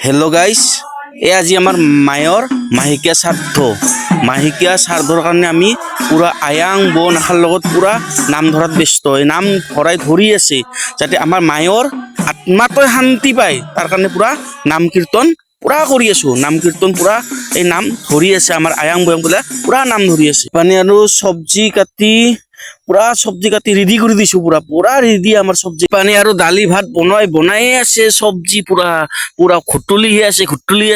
Hello' guys, এই আজি আমাৰ মায়ৰ মাহেকীয়া শ্ৰাদ্ধৰ কাৰণে আমি পুৰা আয়াং বন আশাৰ লগত পুৰা নাম ধৰাত ব্যস্ত হয়। নাম ধৰি আছে যাতে আমাৰ মায়ৰ আত্মাটোই শান্তি পায়, তাৰ কাৰণে পুৰা নাম কীৰ্তন পুৰা কৰি আছো। নাম কীৰ্তন পুৰা এই নাম ধৰি আছে আমাৰ আয়াং বয়াং বোলে পুৰা নাম ধৰি আছে। পানী আৰু চব্জি কাটি ৰেডি কৰি দিছো। পুৰা ৰেডি আমাৰ চব্জি পানী আৰু দালি ভাত বনাই আছে। চব্জি পুৰা ঘুটলি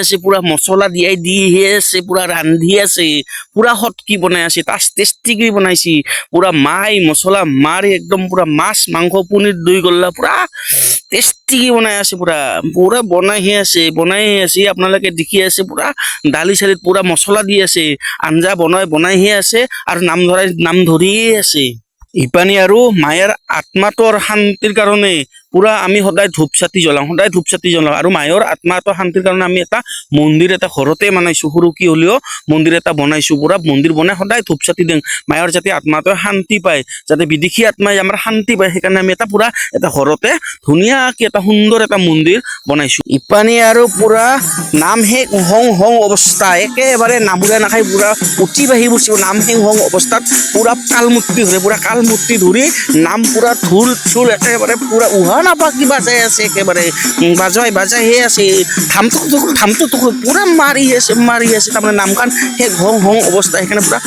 আছে পুৰা মছলা দিহে আছে, পুৰা ৰান্ধি আছে, পুৰা হটকি বনাই আছে, টেষ্টি কৰি বনাইছি। পুৰা মাই মছলা মাৰি একদম পুৰা মাছ মাংস পনীৰ দৈ গল্লা পুৰা টেষ্টি কি বনাই আছে। পুৰা বনাইহে আছে আপোনালোকে দেখি আছে। পুৰা দালি চালিত পুৰা মছলা দি আছে, আঞ্জা বনাইহে আছে আৰু নাম ধৰিয়ে আছে। ইপানি আৰু মায়েৰ আত্মাটোৰ শান্তিৰ কাৰণে পুৰা আমি সদায় ধূপ চাতি জ্বলাও আৰু মায়েৰ আত্মাটোৰ শান্তিৰ কাৰণে আমি এটা মন্দিৰ এটা ঘৰতে বানাইছো। সৰু কি হলেও মন্দির এটা বনাইছো। পুরা মন্দির বনাই সদায় ধূপ চাতি দিওঁ মায়ের যাতে আত্মাটোই শান্তি পায়, যাতে বিদেশী আত্মাই আমাৰ শান্তি পায়। সেইকাৰণে আমি এটা পুৰা এটা ঘৰতে ধুনীয়াকে এটা সুন্দৰ এটা মন্দিৰ বনাইছো। ইপানি আৰু পুৰা নাম শেষ হং অবস্থা, একেবাৰে নামুলে নাখায় পুৰা উঠি বাঢ়ি বসিব। নাম শেষ হং অবস্থাত পুৰা কালমূৰ্তি ধৰি নাম পুৰা ঢোল চোল একেবাৰে পুৰা উহা নাপাকি বাজাই আছে। একেবাৰে বাজাই আছে, থামটো পুৰা মাৰি আছে। তাৰমানে নামখান শেষ হং অৱস্থা। সেইকাৰণে পুৰা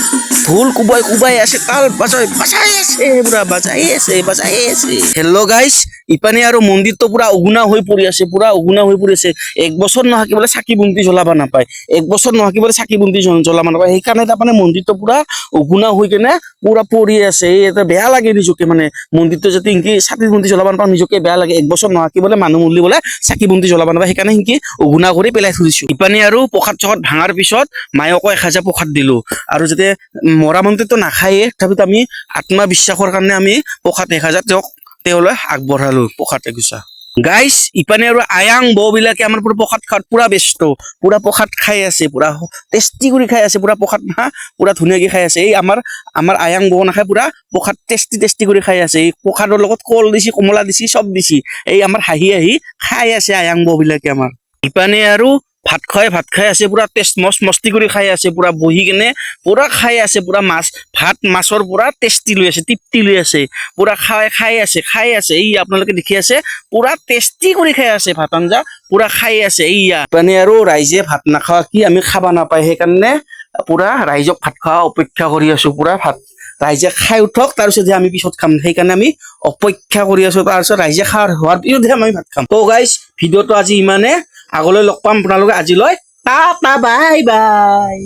ঢোল কোবাই আছে, তাল বাজাই আছে, পুৰা বাজাই আছে। হেল্ল' গাইজ, ইপানে আৰু মন্দিৰটো পুৰা উগুনা হৈ পৰি আছে। এক বছৰ নহাকিবলৈ চাকি বন্তি জ্বলাব নাপায়। সেইকাৰণে তাৰমানে মন্দিৰটো পুৰা উগুনা হৈ কেনে পুৰা পৰি আছে। এটা বেয়া লাগে নিজকে, মানে মন্দিৰটো যদি ইনকি চাকি বন্তি জ্বলাব নাপাওঁ নিজকে বেয়া লাগে। এক বছৰ নহাকিবলৈ মানুহ মৰিলে বোলে চাকি বন্তি জ্বলাব নাপায়, সেইকাৰণে সিনকি উগুনা কৰি পেলাই থৈ দিছো। ইপানে আৰু প্ৰসাদ চসাদ ভাঙাৰ পিছত মায়কো 1000 প্ৰসাদ দিলো। আৰু যাতে মৰা মন্দিৰটো নাখায়ে, তথাপিতো আমি আত্মা বিশ্বাসৰ কাৰণে আমি প্ৰসাদ 1000 তেওঁলৈ আগবঢ়ালো। প্ৰসাদ এগুছা গাইজ, ইপানে আৰু আয়াং বৌ বিলাকে আমাৰ প্ৰসাদ খাওয়াত পুৰা ব্যস্ত। পুৰা প্ৰসাদ খাই আছে, পুৰা টেষ্টি কৰি খাই আছে। পুৰা প্ৰসাদ পুৰা ধুনীয়াকে খাই আছে। এই আমাৰ আয়াং বৌ নাখায়, পুৰা প্ৰসাদ টেষ্টি কৰি খাই আছে। এই প্ৰসাদৰ লগত কল দিছি, কমলা দিছি, চব দিছি। এই আমাৰ হাঁহি খাই আছে আয়াং বৌ বিলাকে আমাৰ। ইপানে আৰু ভাত খাই আছে, পুৰা মস্তি কৰি খাই আছে। পুৰা বহি কেনে পুৰা খাই আছে। পুৰা মাছৰ পুৰা টেষ্টি লৈ আছে, তৃপ্তি লৈ আছে। পুৰা খাই আছে। এই আপোনালোকে দেখি আছে, পুৰা টেষ্টি কৰি খাই আছে। ভাত আঞ্জা পুৰা খাই আছে। এইয়া মানে আৰু ৰাইজে ভাত নাখাৱা কি আমি খাবা নাপায়, সেইকাৰণে পুৰা ৰাইজক ভাত খোৱা অপেক্ষা কৰি আছো। পুৰা ভাত ৰাইজে খাই উঠক, তাৰপিছতহে আমি পিছত খাম। সেইকাৰণে আমি অপেক্ষা কৰি আছো। তাৰপিছত ৰাইজে হোৱাৰ পিছতহে আমি ভাত খাম। তো গাইজ, ভিডিঅ'টো আজি ইমানে। আগলৈ লগ পাম আপোনালোকে। আজিলৈ টাটা বাই বাই।